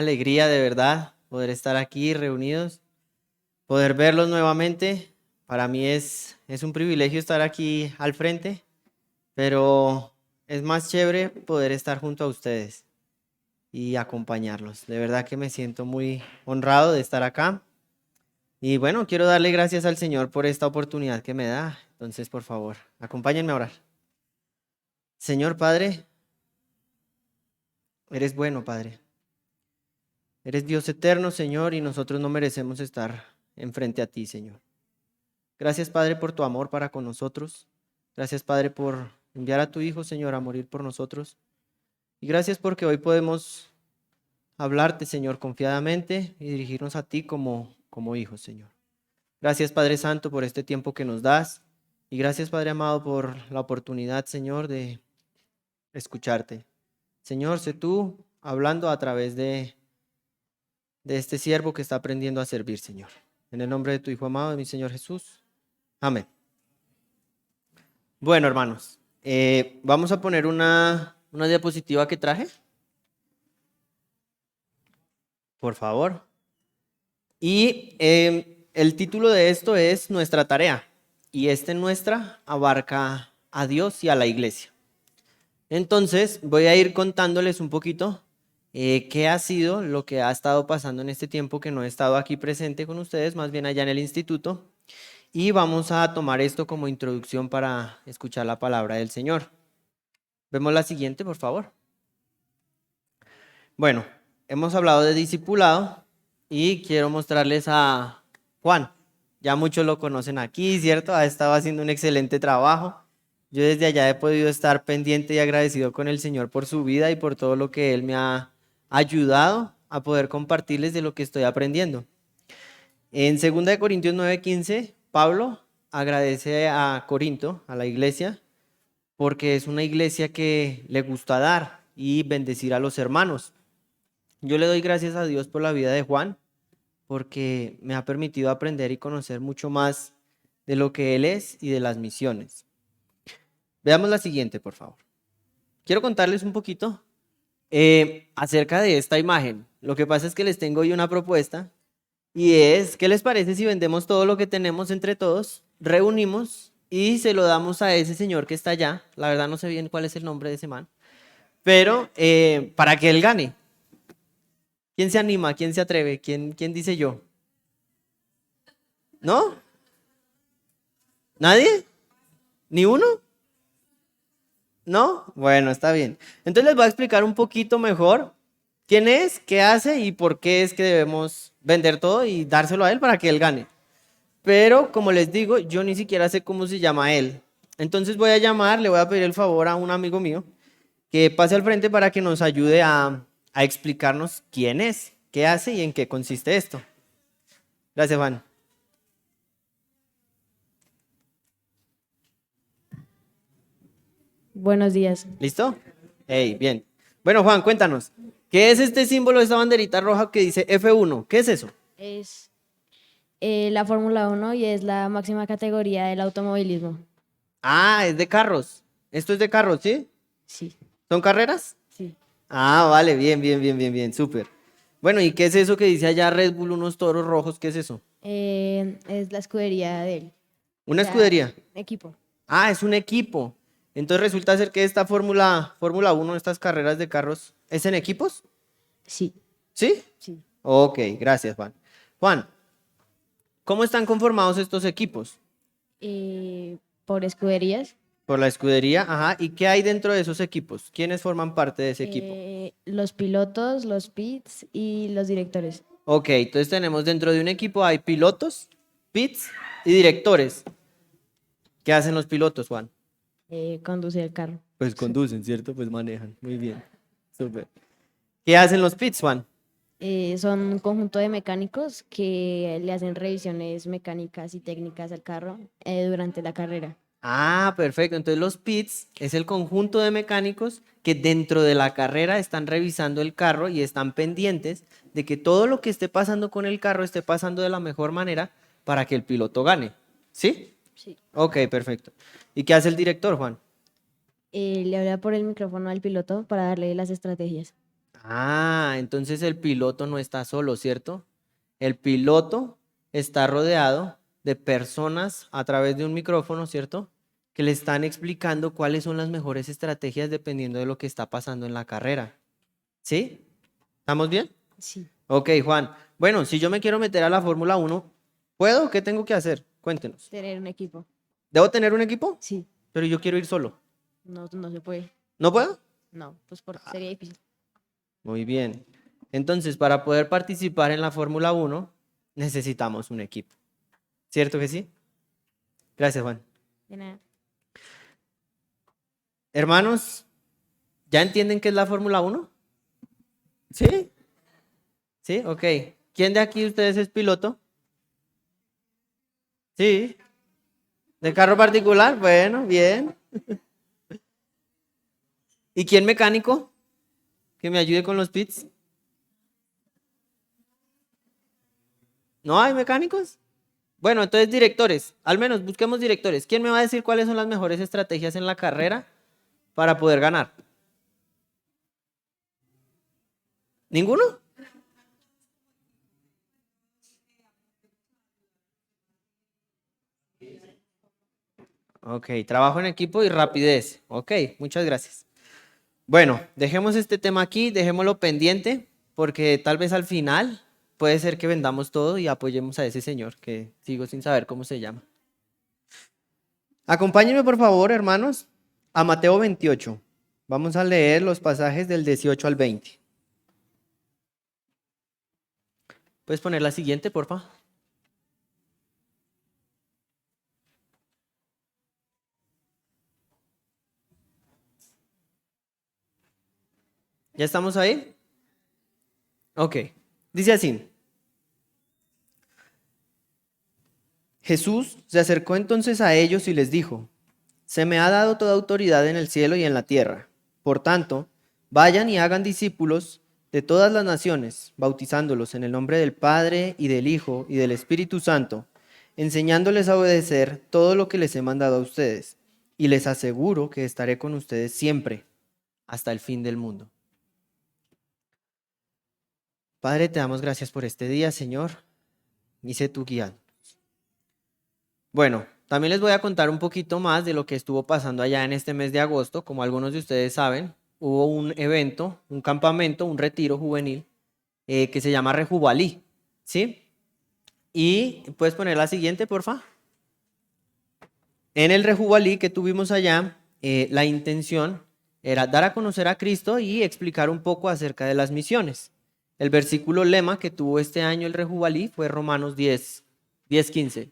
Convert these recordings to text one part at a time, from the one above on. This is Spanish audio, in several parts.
alegría de verdad poder estar aquí reunidos, poder verlos nuevamente. Para mí es un privilegio estar aquí al frente, pero es más chévere poder estar junto a ustedes y acompañarlos. De verdad que me siento muy honrado de estar acá. Y bueno, quiero darle gracias al Señor por esta oportunidad que me da. Entonces, por favor, acompáñenme a orar. Señor Padre, eres bueno, Padre. Eres Dios eterno, Señor, y nosotros no merecemos estar enfrente a ti, Señor. Gracias, Padre, por tu amor para con nosotros. Gracias, Padre, por enviar a tu Hijo, Señor, a morir por nosotros. Y gracias porque hoy podemos hablarte, Señor, confiadamente y dirigirnos a ti como hijos, Señor. Gracias, Padre Santo, por este tiempo que nos das. Y gracias, Padre amado, por la oportunidad, Señor, de escucharte. Señor, sé tú hablando a través de este siervo que está aprendiendo a servir, Señor. En el nombre de tu Hijo amado, de mi Señor Jesús. Amén. Bueno, hermanos, vamos a poner una diapositiva que traje. Por favor. Y el título de esto es Nuestra tarea. Y nuestra abarca a Dios y a la iglesia. Entonces, voy a ir contándoles un poquito qué ha sido lo que ha estado pasando en este tiempo que no he estado aquí presente con ustedes, más bien allá en el instituto. Y vamos a tomar esto como introducción para escuchar la palabra del Señor. Vemos la siguiente, por favor. Bueno, hemos hablado de discipulado y quiero mostrarles a Juan. Ya muchos lo conocen aquí, ¿cierto? Ha estado haciendo un excelente trabajo. Yo desde allá he podido estar pendiente y agradecido con el Señor por su vida y por todo lo que Él me ha ayudado a poder compartirles de lo que estoy aprendiendo. En 2 Corintios 9:15, Pablo agradece a Corinto, a la iglesia, porque es una iglesia que le gusta dar y bendecir a los hermanos. Yo le doy gracias a Dios por la vida de Juan, porque me ha permitido aprender y conocer mucho más de lo que él es y de las misiones. Veamos la siguiente, por favor. Quiero contarles un poquito acerca de esta imagen. Lo que pasa es que les tengo hoy una propuesta y es, ¿qué les parece si vendemos todo lo que tenemos entre todos, reunimos y se lo damos a ese señor que está allá? La verdad no sé bien cuál es el nombre de ese man, pero para que él gane. ¿Quién se anima? ¿Quién se atreve? ¿Quién dice yo? ¿No? ¿Nadie? ¿Ni uno? ¿No? Bueno, está bien. Entonces les voy a explicar un poquito mejor quién es, qué hace y por qué es que debemos vender todo y dárselo a él para que él gane. Pero como les digo, yo ni siquiera sé cómo se llama él. Entonces voy a llamar, le voy a pedir el favor a un amigo mío que pase al frente para que nos ayude a explicarnos quién es, qué hace y en qué consiste esto. Gracias, Juan. Buenos días. ¿Listo? Hey, bien. Bueno, Juan, cuéntanos. ¿Qué es este símbolo, esta banderita roja que dice F1? ¿Qué es eso? Es la Fórmula 1 y es la máxima categoría del automovilismo. Ah, es de carros. Esto es de carros, ¿sí? Sí, ¿Son carreras? sí. Ah, vale, bien, súper. Bueno, ¿y qué es eso que dice allá Red Bull, unos toros rojos? ¿Qué es eso? Es la escudería de él. O ¿Una sea, escudería? equipo. Ah, es un equipo. Entonces resulta ser que esta Fórmula 1, estas carreras de carros, ¿es en equipos? Sí, ¿Sí? sí. Ok, gracias, Juan. Juan, ¿cómo están conformados estos equipos? Por escuderías. Por la escudería, ajá. ¿Y qué hay dentro de esos equipos? ¿Quiénes forman parte de ese equipo? Los pilotos, los pits y los directores. Ok, entonces tenemos dentro de un equipo hay pilotos, pits y directores. ¿Qué hacen los pilotos, Juan? Conducir el carro. Pues conducen, ¿cierto? Pues manejan. Muy bien. Súper. ¿Qué hacen los pits, Juan? Son un conjunto de mecánicos que le hacen revisiones mecánicas y técnicas al carro durante la carrera. Ah, perfecto. Entonces los pits es el conjunto de mecánicos que dentro de la carrera están revisando el carro y están pendientes de que todo lo que esté pasando con el carro esté pasando de la mejor manera para que el piloto gane. ¿Sí? Sí. Ok, perfecto. ¿Y qué hace el director, Juan? Le habla por el micrófono al piloto para darle las estrategias. Ah, entonces el piloto no está solo, ¿cierto? El piloto está rodeado de personas a través de un micrófono, ¿cierto? Que le están explicando cuáles son las mejores estrategias dependiendo de lo que está pasando en la carrera. ¿Sí? ¿Estamos bien? Sí, Ok, Juan. Bueno, si yo me quiero meter a la Fórmula 1, ¿puedo? ¿Qué tengo que hacer? Cuéntenos. tener un equipo. ¿Debo tener un equipo? Sí, Pero yo quiero ir solo. no se puede. ¿No puedo? No, pues sería difícil. Muy bien. Entonces, para poder participar en la Fórmula 1, necesitamos un equipo. ¿Cierto que sí? Gracias, Juan. De nada. Hermanos, ¿ya entienden qué es la Fórmula 1? ¿Sí? ¿Sí? Ok. ¿Quién de aquí de ustedes es piloto? Sí. ¿De carro particular? Bueno, bien. ¿Y quién mecánico? Que me ayude con los pits. ¿No hay mecánicos? Bueno, entonces directores. Al menos busquemos directores. ¿Quién me va a decir cuáles son las mejores estrategias en la carrera para poder ganar? ¿Ninguno? Ok, trabajo en equipo y rapidez. Ok, muchas gracias. Bueno, dejemos este tema aquí, dejémoslo pendiente, porque tal vez al final puede ser que vendamos todo y apoyemos a ese señor, que sigo sin saber cómo se llama. Acompáñenme, por favor, hermanos, a Mateo 28. Vamos a leer los pasajes del 18 al 20. ¿Puedes poner la siguiente, porfa? ¿Ya estamos ahí? Ok. Dice así. Jesús se acercó entonces a ellos y les dijo, se me ha dado toda autoridad en el cielo y en la tierra. Por tanto, vayan y hagan discípulos de todas las naciones, bautizándolos en el nombre del Padre y del Hijo y del Espíritu Santo, enseñándoles a obedecer todo lo que les he mandado a ustedes. Y les aseguro que estaré con ustedes siempre, hasta el fin del mundo. Padre, te damos gracias por este día, Señor, y sé tu guía. Bueno, también les voy a contar un poquito más de lo que estuvo pasando allá en este mes de agosto. Como algunos de ustedes saben, hubo un evento, un campamento, un retiro juvenil que se llama Rejuvalí, ¿sí? Y puedes poner la siguiente, porfa. En el Rejuvalí que tuvimos allá, la intención era dar a conocer a Cristo y explicar un poco acerca de las misiones. El versículo lema que tuvo este año el Rejuvalí fue Romanos 10:15.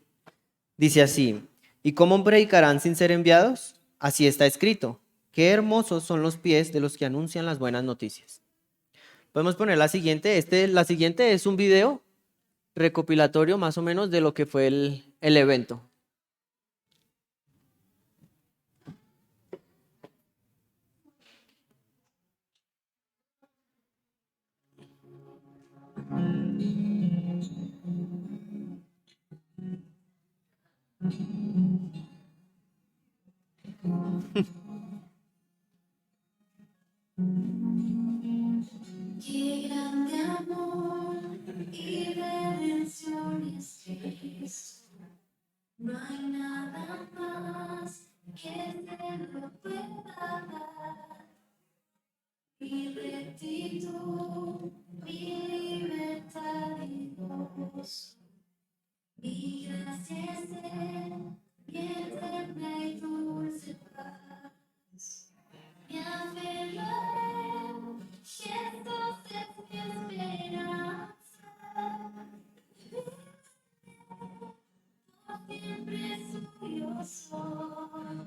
Dice así, ¿y cómo predicarán sin ser enviados? Así está escrito, qué hermosos son los pies de los que anuncian las buenas noticias. Podemos poner la siguiente, la siguiente es un video recopilatorio más o menos de lo que fue el evento. Qué grande amor y redención es Cristo. No hay nada más que Él no pueda dar. Mi rectitud, mi libertad y gozo. Mi gracia es Él, mi eterna y dulce paz. Me aferraré, Jesús es mi esperanza. Siempre suyo soy.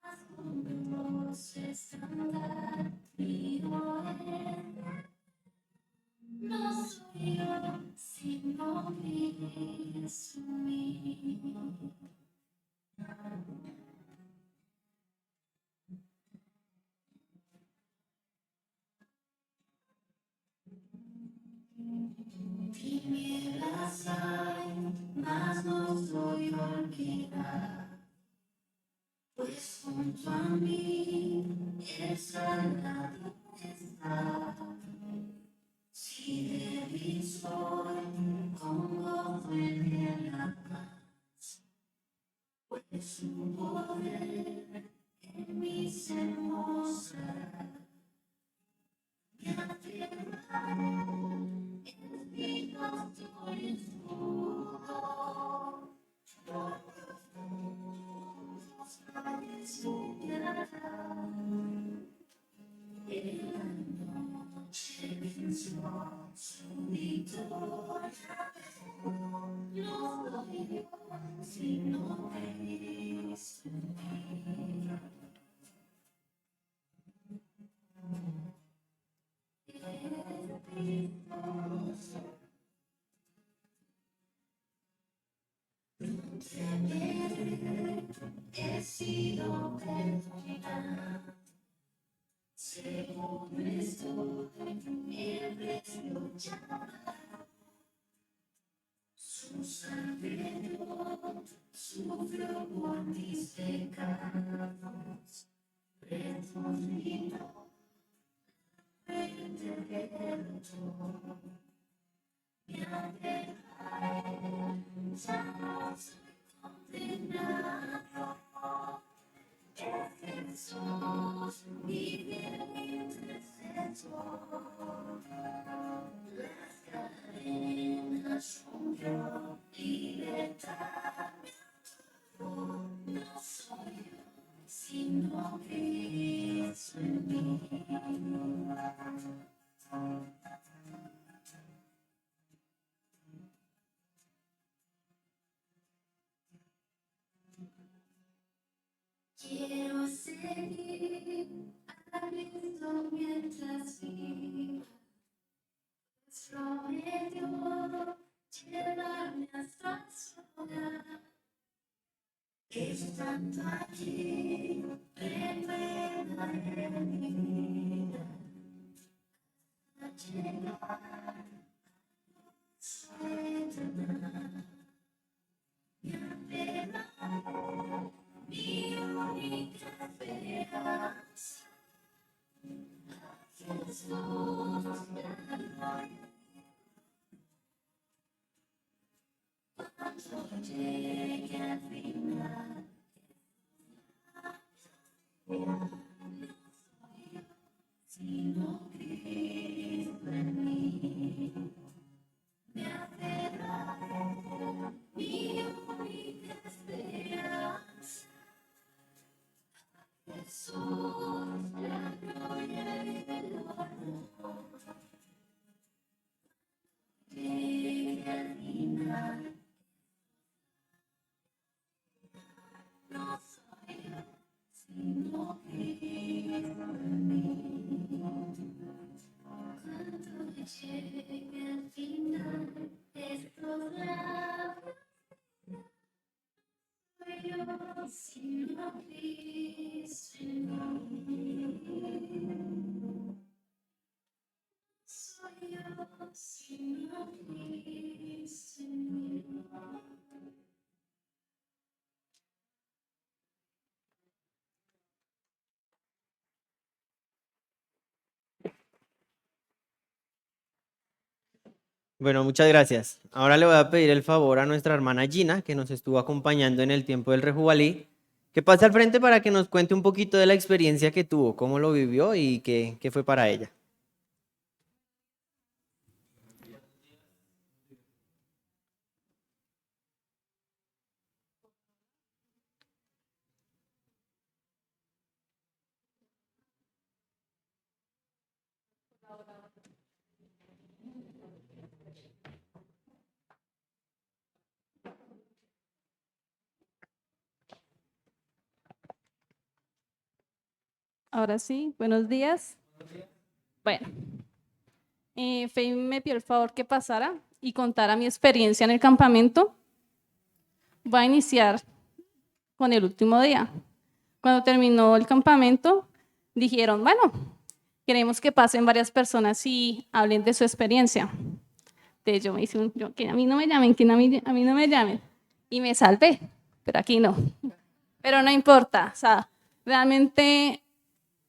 Haz con voces cantar mi oír. No soy yo, sino Cristo mío. Tinieblas hay, mas no soy olvidado, pues junto a mí el Salvador está. He sido perdonado, según estoy en reflejado. Su sangre sufrió por mis pecados, redimido, eterno. Mi alma ya no soy condenado. Jesús, mi bien intercesor, las cadenas rompió, libertad me atoró. No soy yo, sino Cristo en mí. Quiero seguir a Cristo mientras viva, pues prometió llevarme hasta su hogar. Estando aquí, renuevaré mi vida hasta llegar a su eterna. Mi esperanza, mi única esperanza, Jesús, la gloria. Cuando llegue al final, no soy yo, sino Cristo en mí. Me aferraré, mi única esperanza, Jesús, la gloria y el honor. Llegue al final, no soy yo, sino Cristo en mí. Cuando llegue al final, estos labios, soy yo, sino Cristo en mí. Soy yo, sino Cristo en mí. Bueno, muchas gracias. Ahora le voy a pedir el favor a nuestra hermana Gina, que nos estuvo acompañando en el tiempo del Rejuvalí, que pase al frente para que nos cuente un poquito de la experiencia que tuvo, cómo lo vivió y qué fue para ella. Ahora sí, buenos días. Bueno, Fey me pidió el favor que pasara y contara mi experiencia en el campamento. Voy a iniciar con el último día. Cuando terminó el campamento, dijeron, bueno, queremos que pasen varias personas y hablen de su experiencia. Entonces yo me hice que a mí no me llamen, que a mí no me llamen. Y me salvé, pero aquí no. Pero no importa, o sea, realmente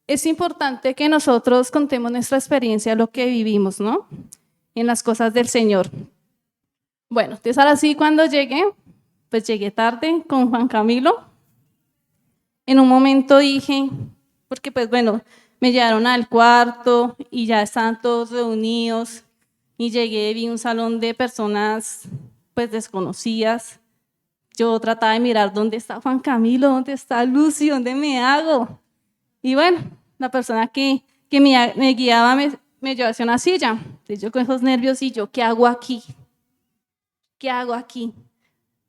es importante que nosotros contemos nuestra experiencia, lo que vivimos, ¿no? En las cosas del Señor. Bueno, entonces ahora sí, cuando llegué, pues llegué tarde con Juan Camilo. En un momento dije, porque pues bueno, me llevaron al cuarto y ya estaban todos reunidos y llegué, vi un salón de personas pues desconocidas. Yo trataba de mirar dónde está Juan Camilo, dónde está Lucy, dónde me hago. Y bueno, la persona que me guiaba me llevó hacia una silla. Entonces yo con esos nervios y yo, ¿qué hago aquí? ¿Qué hago aquí?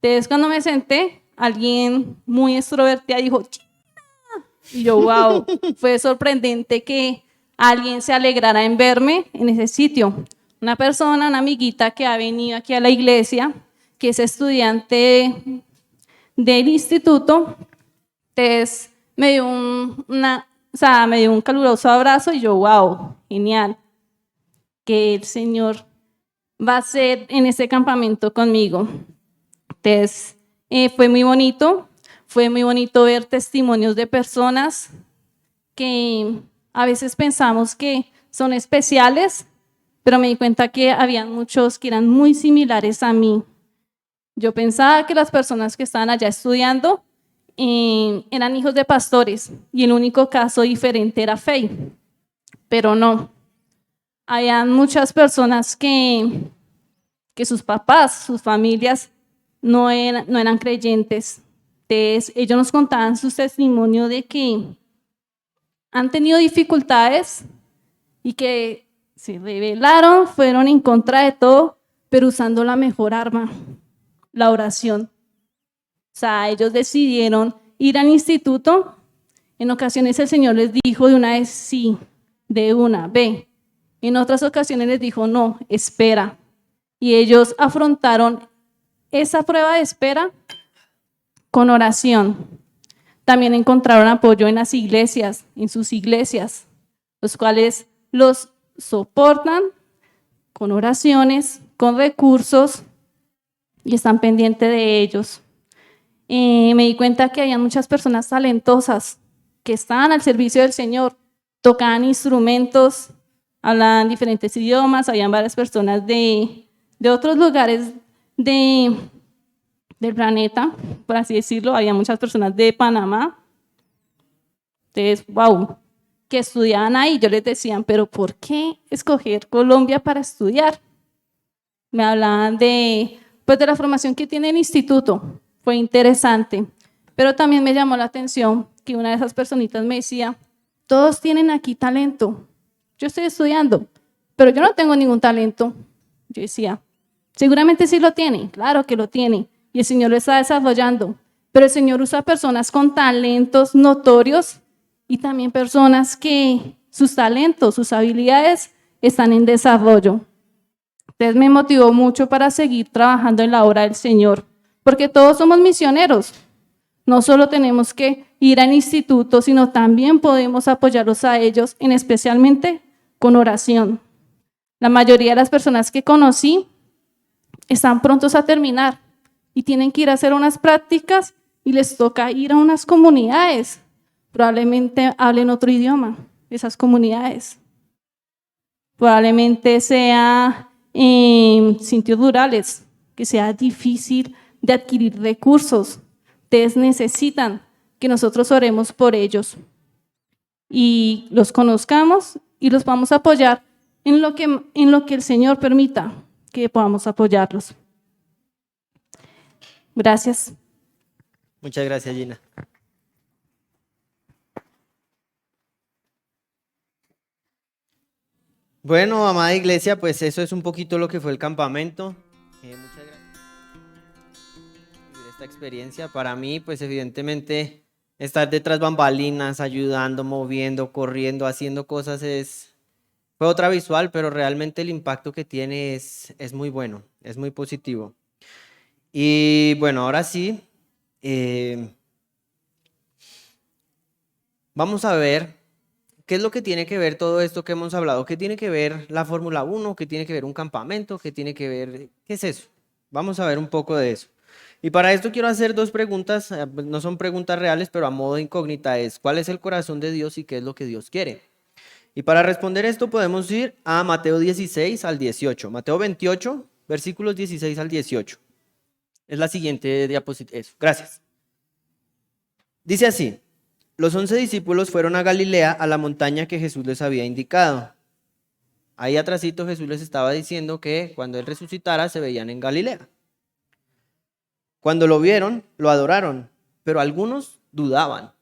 Entonces cuando me senté, alguien muy extrovertida dijo, "China". Y yo, wow, fue sorprendente que alguien se alegrara en verme en ese sitio. Una persona, una amiguita que ha venido aquí a la iglesia, que es estudiante del instituto, entonces me dio me dio un caluroso abrazo y yo, wow, genial, que el Señor va a hacer en este campamento conmigo. Entonces, fue muy bonito ver testimonios de personas que a veces pensamos que son especiales, pero me di cuenta que había muchos que eran muy similares a mí. Yo pensaba que las personas que estaban allá estudiando eran hijos de pastores y el único caso diferente era Faye, pero no. Habían muchas personas que sus papás, sus familias no eran creyentes. Entonces, ellos nos contaban su testimonio de que han tenido dificultades y que se rebelaron, fueron en contra de todo, pero usando la mejor arma, la oración. O sea, ellos decidieron ir al instituto. En ocasiones el Señor les dijo de una vez sí, de una, ve. En otras ocasiones les dijo no, espera. Y ellos afrontaron esa prueba de espera con oración. También encontraron apoyo en las iglesias, en sus iglesias, los cuales los soportan con oraciones, con recursos y están pendientes de ellos. Me di cuenta que había muchas personas talentosas que estaban al servicio del Señor, tocaban instrumentos, hablaban diferentes idiomas, habían varias personas de otros lugares del planeta, por así decirlo, había muchas personas de Panamá. Entonces, wow, que estudiaban ahí. Yo les decía, pero ¿por qué escoger Colombia para estudiar? Me hablaban de la formación que tiene el instituto. Fue interesante, pero también me llamó la atención que una de esas personitas me decía, todos tienen aquí talento. Yo estoy estudiando, pero yo no tengo ningún talento. Yo decía, seguramente sí lo tiene, claro que lo tiene, y el Señor lo está desarrollando, pero el Señor usa personas con talentos notorios y también personas que sus talentos, sus habilidades están en desarrollo. Entonces me motivó mucho para seguir trabajando en la obra del Señor, porque todos somos misioneros. No solo tenemos que ir al instituto, sino también podemos apoyarlos a ellos, especialmente con oración. La mayoría de las personas que conocí están prontos a terminar y tienen que ir a hacer unas prácticas y les toca ir a unas comunidades. Probablemente hablen otro idioma, esas comunidades. Probablemente sea en sitios rurales, que sea difícil de adquirir recursos. Ustedes necesitan que nosotros oremos por ellos y los conozcamos y los vamos a apoyar en lo que el Señor permita que podamos apoyarlos. Gracias. Muchas gracias, Gina. Bueno, amada iglesia, pues eso es un poquito lo que fue el campamento. Muchas gracias por vivir esta experiencia. Para mí, pues evidentemente, estar detrás bambalinas, ayudando, moviendo, corriendo, haciendo cosas fue otra visual, pero realmente el impacto que tiene es muy bueno, es muy positivo. Y bueno, ahora sí, vamos a ver qué es lo que tiene que ver todo esto que hemos hablado. ¿Qué tiene que ver la Fórmula 1? ¿Qué tiene que ver un campamento? ¿Qué tiene que ver? ¿Qué es eso? Vamos a ver un poco de eso. Y para esto quiero hacer dos preguntas, no son preguntas reales, pero a modo de incógnita es, ¿cuál es el corazón de Dios y qué es lo que Dios quiere? Y para responder esto podemos ir a Mateo 16 al 18. Mateo 28, versículos 16 al 18. Es la siguiente diapositiva. Eso, gracias. Dice así: los 11 discípulos fueron a Galilea, a la montaña que Jesús les había indicado. Ahí atrásito Jesús les estaba diciendo que cuando Él resucitara se veían en Galilea. Cuando lo vieron, lo adoraron, pero algunos dudaban.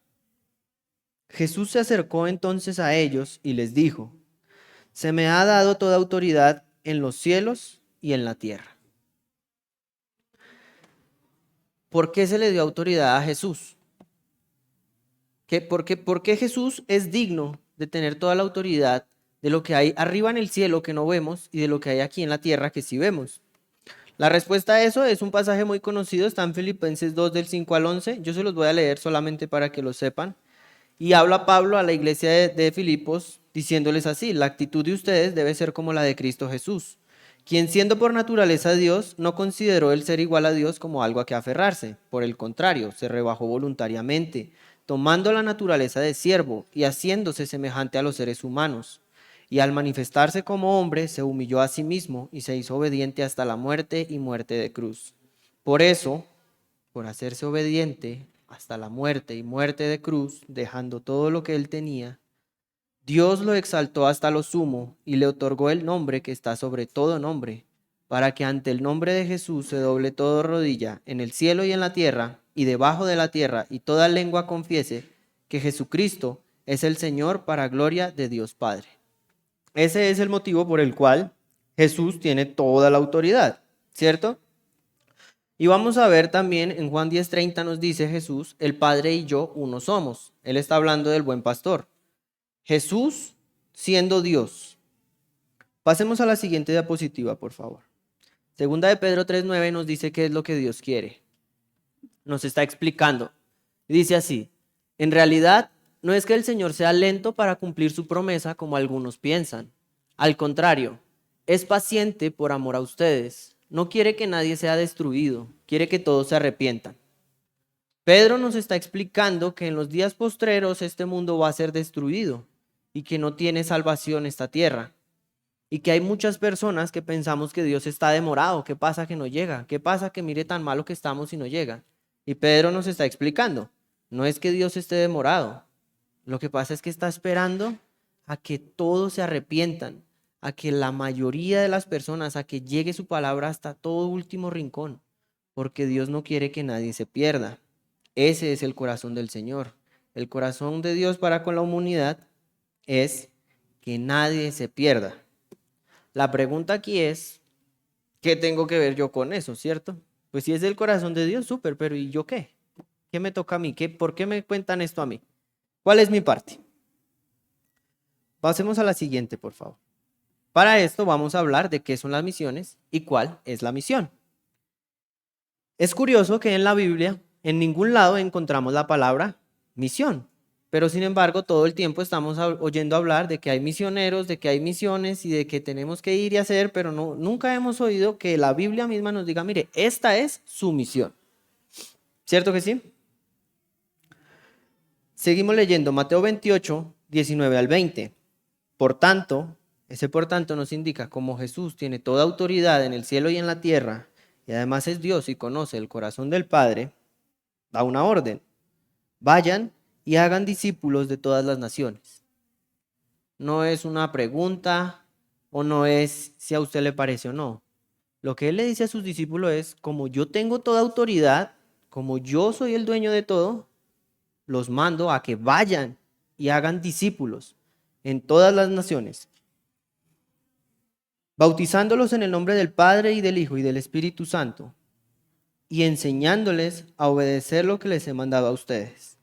Jesús se acercó entonces a ellos y les dijo: se me ha dado toda autoridad en los cielos y en la tierra. ¿Por qué se le dio autoridad a Jesús? ¿Por qué Jesús es digno de tener toda la autoridad de lo que hay arriba en el cielo que no vemos y de lo que hay aquí en la tierra que sí vemos? La respuesta a eso es un pasaje muy conocido, está en Filipenses 2 del 5 al 11. Yo se los voy a leer solamente para que lo sepan. Y habla Pablo a la iglesia de Filipos diciéndoles así: la actitud de ustedes debe ser como la de Cristo Jesús, quien siendo por naturaleza Dios, no consideró el ser igual a Dios como algo a que aferrarse. Por el contrario, se rebajó voluntariamente, tomando la naturaleza de siervo y haciéndose semejante a los seres humanos. Y al manifestarse como hombre, se humilló a sí mismo y se hizo obediente hasta la muerte y muerte de cruz. Por eso, por hacerse obediente hasta la muerte y muerte de cruz, dejando todo lo que él tenía, Dios lo exaltó hasta lo sumo y le otorgó el nombre que está sobre todo nombre, para que ante el nombre de Jesús se doble toda rodilla en el cielo y en la tierra y debajo de la tierra, y toda lengua confiese que Jesucristo es el Señor, para gloria de Dios Padre. Ese es el motivo por el cual Jesús tiene toda la autoridad, ¿cierto? Y vamos a ver también en Juan 10:30 nos dice Jesús: el Padre y yo uno somos. Él está hablando del buen pastor. Jesús siendo Dios. Pasemos a la siguiente diapositiva, por favor. Segunda de Pedro 3:9 nos dice qué es lo que Dios quiere. Nos está explicando. Dice así: en realidad, no es que el Señor sea lento para cumplir su promesa como algunos piensan. Al contrario, es paciente por amor a ustedes. No quiere que nadie sea destruido, quiere que todos se arrepientan. Pedro nos está explicando que en los días postreros este mundo va a ser destruido y que no tiene salvación esta tierra. Y que hay muchas personas que pensamos que Dios está demorado. ¿Qué pasa que no llega? ¿Qué pasa que mire tan malo que estamos y no llega? Y Pedro nos está explicando, no es que Dios esté demorado. Lo que pasa es que está esperando a que todos se arrepientan, a que la mayoría de las personas, a que llegue su palabra hasta todo último rincón, porque Dios no quiere que nadie se pierda. Ese es el corazón del Señor. El corazón de Dios para con la humanidad es que nadie se pierda. La pregunta aquí es, ¿qué tengo que ver yo con eso, cierto? Pues si es el corazón de Dios, súper, pero ¿y yo qué? ¿Qué me toca a mí? ¿Por qué me cuentan esto a mí? ¿Cuál es mi parte? Pasemos a la siguiente, por favor. Para esto vamos a hablar de qué son las misiones y cuál es la misión. Es curioso que en la Biblia en ningún lado encontramos la palabra misión, pero sin embargo todo el tiempo estamos oyendo hablar de que hay misioneros, de que hay misiones y de que tenemos que ir y hacer, pero nunca hemos oído que la Biblia misma nos diga, mire, esta es su misión. ¿Cierto que sí? Seguimos leyendo Mateo 28, 19 al 20. Por tanto nos indica como Jesús tiene toda autoridad en el cielo y en la tierra, y además es Dios y conoce el corazón del Padre, da una orden: vayan y hagan discípulos de todas las naciones. No es una pregunta o no es si a usted le parece o no. Lo que él le dice a sus discípulos es, como yo tengo toda autoridad, como yo soy el dueño de todo, los mando a que vayan y hagan discípulos en todas las naciones, bautizándolos en el nombre del Padre y del Hijo y del Espíritu Santo, y enseñándoles a obedecer lo que les he mandado a ustedes.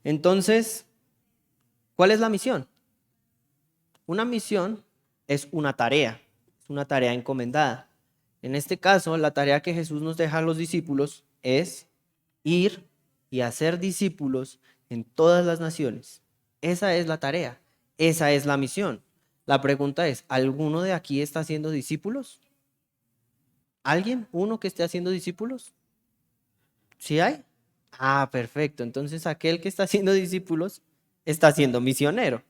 Entonces, ¿cuál es la misión? Una misión es una tarea encomendada. En este caso, la tarea que Jesús nos deja a los discípulos es ir y hacer discípulos en todas las naciones. Esa es la tarea, esa es la misión. La pregunta es, ¿alguno de aquí está haciendo discípulos? ¿Alguien? ¿Uno que esté haciendo discípulos? ¿Sí hay? Ah, perfecto. Entonces aquel que está haciendo discípulos está siendo misionero.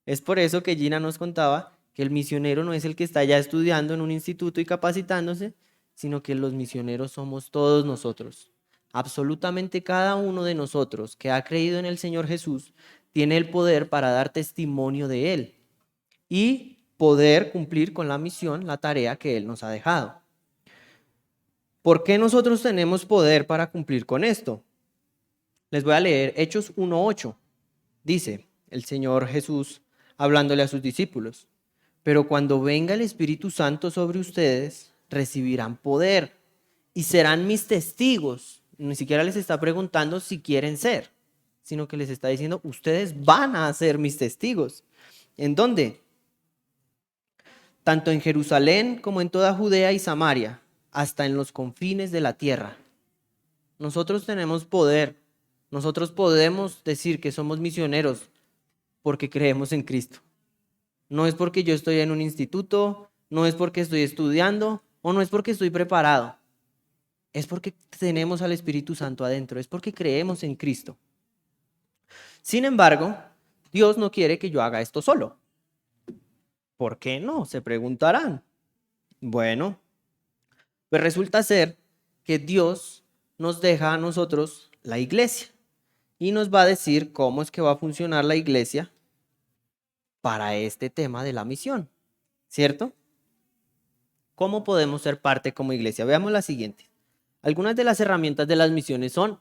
Es por eso que Gina nos contaba que el misionero no es el que está ya estudiando en un instituto y capacitándose, sino que los misioneros somos todos nosotros. Absolutamente cada uno de nosotros que ha creído en el Señor Jesús tiene el poder para dar testimonio de Él y poder cumplir con la misión, la tarea que Él nos ha dejado. ¿Por qué nosotros tenemos poder para cumplir con esto? Les voy a leer Hechos 1:8. Dice el Señor Jesús hablándole a sus discípulos: Pero cuando venga el Espíritu Santo sobre ustedes, recibirán poder y serán mis testigos. Ni siquiera les está preguntando si quieren ser, sino que les está diciendo, ustedes van a ser mis testigos. ¿En dónde? Tanto en Jerusalén como en toda Judea y Samaria, hasta en los confines de la tierra. Nosotros tenemos poder. Nosotros podemos decir que somos misioneros porque creemos en Cristo. No es porque yo estoy en un instituto, no es porque estoy estudiando o no es porque estoy preparado. Es porque tenemos al Espíritu Santo adentro, es porque creemos en Cristo. Sin embargo, Dios no quiere que yo haga esto solo. ¿Por qué no? Se preguntarán. Bueno, pues resulta ser que Dios nos deja a nosotros la iglesia y nos va a decir cómo es que va a funcionar la iglesia para este tema de la misión, ¿cierto? ¿Cómo podemos ser parte como iglesia? Veamos la siguiente. Algunas de las herramientas de las misiones son,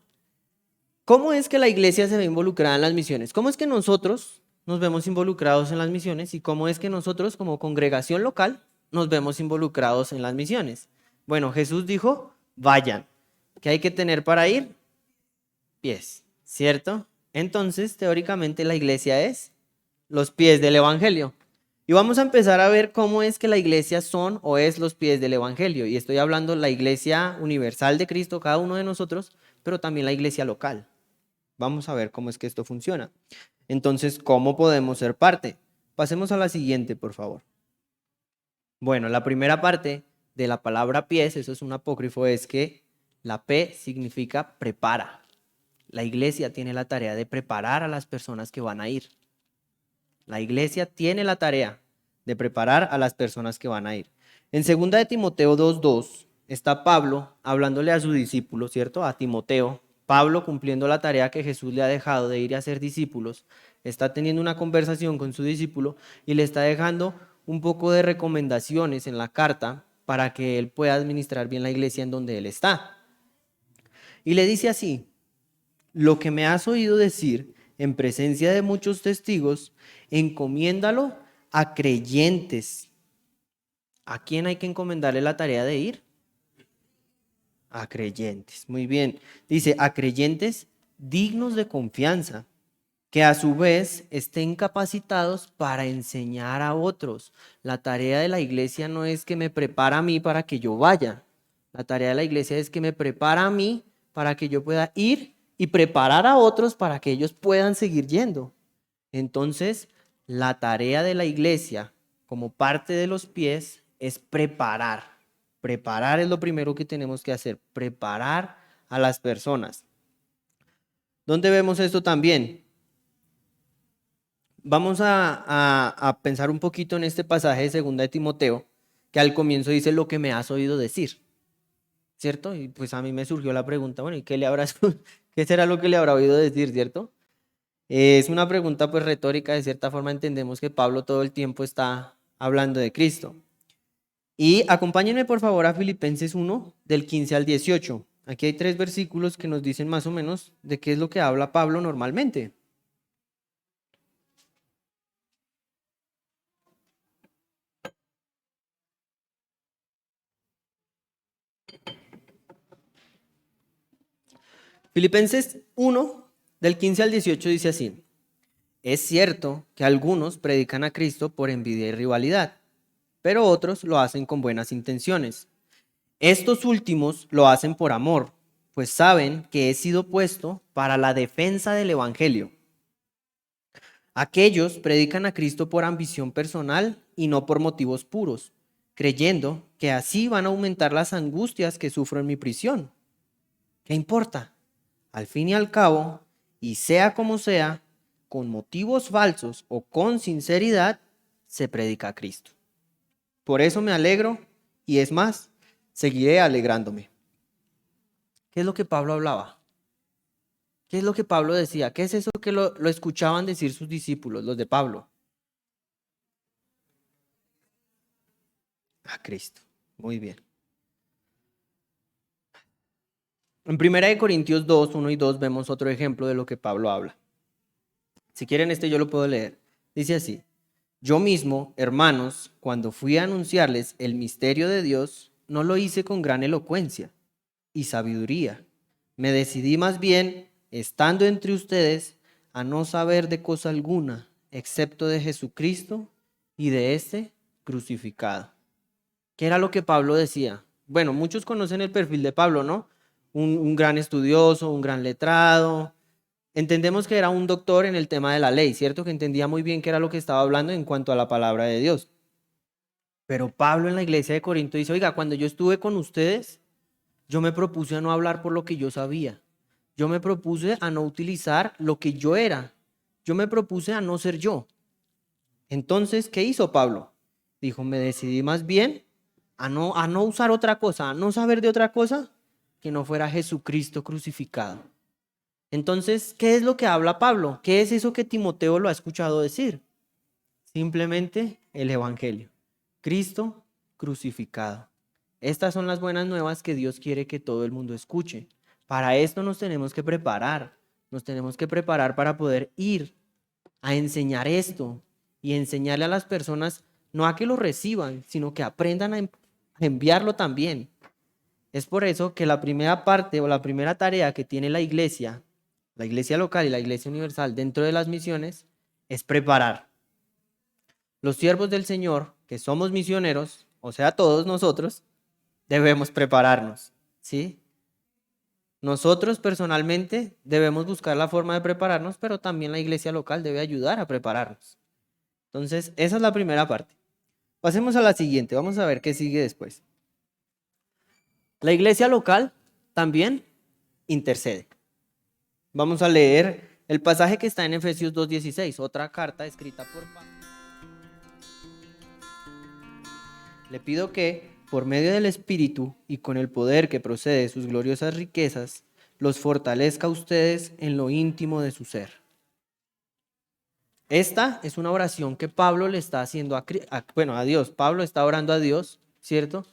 ¿cómo es que la iglesia se ve involucrada en las misiones? ¿Cómo es que nosotros nos vemos involucrados en las misiones? ¿Y cómo es que nosotros como congregación local nos vemos involucrados en las misiones? Bueno, Jesús dijo, vayan. ¿Qué hay que tener para ir? Pies, ¿cierto? Entonces, teóricamente la iglesia es los pies del evangelio. Y vamos a empezar a ver cómo es que la iglesia son o es los pies del evangelio. Y estoy hablando de la iglesia universal de Cristo, cada uno de nosotros, pero también la iglesia local. Vamos a ver cómo es que esto funciona. Entonces, ¿cómo podemos ser parte? Pasemos a la siguiente, por favor. Bueno, la primera parte de la palabra pies, eso es un apócrifo, es que la P significa prepara. La iglesia tiene la tarea de preparar a las personas que van a ir. La iglesia tiene la tarea de preparar a las personas que van a ir. En 2 de Timoteo 2:2 está Pablo hablándole a su discípulo, ¿cierto? A Timoteo. Pablo, cumpliendo la tarea que Jesús le ha dejado de ir a hacer discípulos, está teniendo una conversación con su discípulo y le está dejando un poco de recomendaciones en la carta para que él pueda administrar bien la iglesia en donde él está. Y le dice así, lo que me has oído decir en presencia de muchos testigos, encomiéndalo a creyentes. ¿A quién hay que encomendarle la tarea de ir? A creyentes. Muy bien. Dice, a creyentes dignos de confianza, que a su vez estén capacitados para enseñar a otros. La tarea de la iglesia no es que me prepara a mí para que yo vaya. La tarea de la iglesia es que me prepara a mí para que yo pueda ir y preparar a otros para que ellos puedan seguir yendo. Entonces, la tarea de la iglesia como parte de los pies es preparar. Preparar es lo primero que tenemos que hacer, preparar a las personas. ¿Dónde vemos esto también? Vamos a pensar un poquito en este pasaje de 2 de Timoteo, que al comienzo dice lo que me has oído decir, ¿cierto? Y pues a mí me surgió la pregunta, bueno, ¿y qué será lo que le habrá oído decir, cierto? Es una pregunta pues retórica, de cierta forma entendemos que Pablo todo el tiempo está hablando de Cristo. Y acompáñenme por favor a Filipenses 1, del 15 al 18. Aquí hay 3 versículos que nos dicen más o menos de qué es lo que habla Pablo normalmente. Filipenses 1, del 15 al 18 dice así. Es cierto que algunos predican a Cristo por envidia y rivalidad, pero otros lo hacen con buenas intenciones. Estos últimos lo hacen por amor, pues saben que he sido puesto para la defensa del Evangelio. Aquellos predican a Cristo por ambición personal y no por motivos puros, creyendo que así van a aumentar las angustias que sufro en mi prisión. ¿Qué importa? Al fin y al cabo, y sea como sea, con motivos falsos o con sinceridad, se predica a Cristo. Por eso me alegro y es más, seguiré alegrándome. ¿Qué es lo que Pablo hablaba? ¿Qué es lo que Pablo decía? ¿Qué es eso que lo escuchaban decir sus discípulos, los de Pablo? A Cristo. Muy bien. En 1 Corintios 2, 1 y 2 vemos otro ejemplo de lo que Pablo habla. Si quieren yo lo puedo leer. Dice así. Yo mismo, hermanos, cuando fui a anunciarles el misterio de Dios, no lo hice con gran elocuencia y sabiduría. Me decidí más bien, estando entre ustedes, a no saber de cosa alguna, excepto de Jesucristo y de este crucificado. ¿Qué era lo que Pablo decía? Bueno, muchos conocen el perfil de Pablo, ¿no? Un gran estudioso, un gran letrado. Entendemos que era un doctor en el tema de la ley, ¿cierto? Que entendía muy bien qué era lo que estaba hablando en cuanto a la palabra de Dios. Pero Pablo en la iglesia de Corinto dice, oiga, cuando yo estuve con ustedes, yo me propuse a no hablar por lo que yo sabía. Yo me propuse a no utilizar lo que yo era. Yo me propuse a no ser yo. Entonces, ¿qué hizo Pablo? Dijo, me decidí más bien a no usar otra cosa, a no saber de otra cosa que no fuera Jesucristo crucificado. Entonces, ¿qué es lo que habla Pablo? ¿Qué es eso que Timoteo lo ha escuchado decir? Simplemente el Evangelio. Cristo crucificado. Estas son las buenas nuevas que Dios quiere que todo el mundo escuche. Para esto nos tenemos que preparar. Nos tenemos que preparar para poder ir a enseñar esto y enseñarle a las personas no a que lo reciban, sino que aprendan a enviarlo también. Es por eso que la primera parte o la primera tarea que tiene la iglesia local y la iglesia universal dentro de las misiones, es preparar. Los siervos del Señor, que somos misioneros, o sea, todos nosotros, debemos prepararnos, ¿sí? Nosotros personalmente debemos buscar la forma de prepararnos, pero también la iglesia local debe ayudar a prepararnos. Entonces, esa es la primera parte. Pasemos a la siguiente, vamos a ver qué sigue después. La iglesia local también intercede. Vamos a leer el pasaje que está en Efesios 2:16, otra carta escrita por Pablo. Le pido que, por medio del Espíritu y con el poder que procede de sus gloriosas riquezas, los fortalezca a ustedes en lo íntimo de su ser. Esta es una oración que Pablo le está haciendo a Dios. Pablo está orando a Dios, ¿cierto?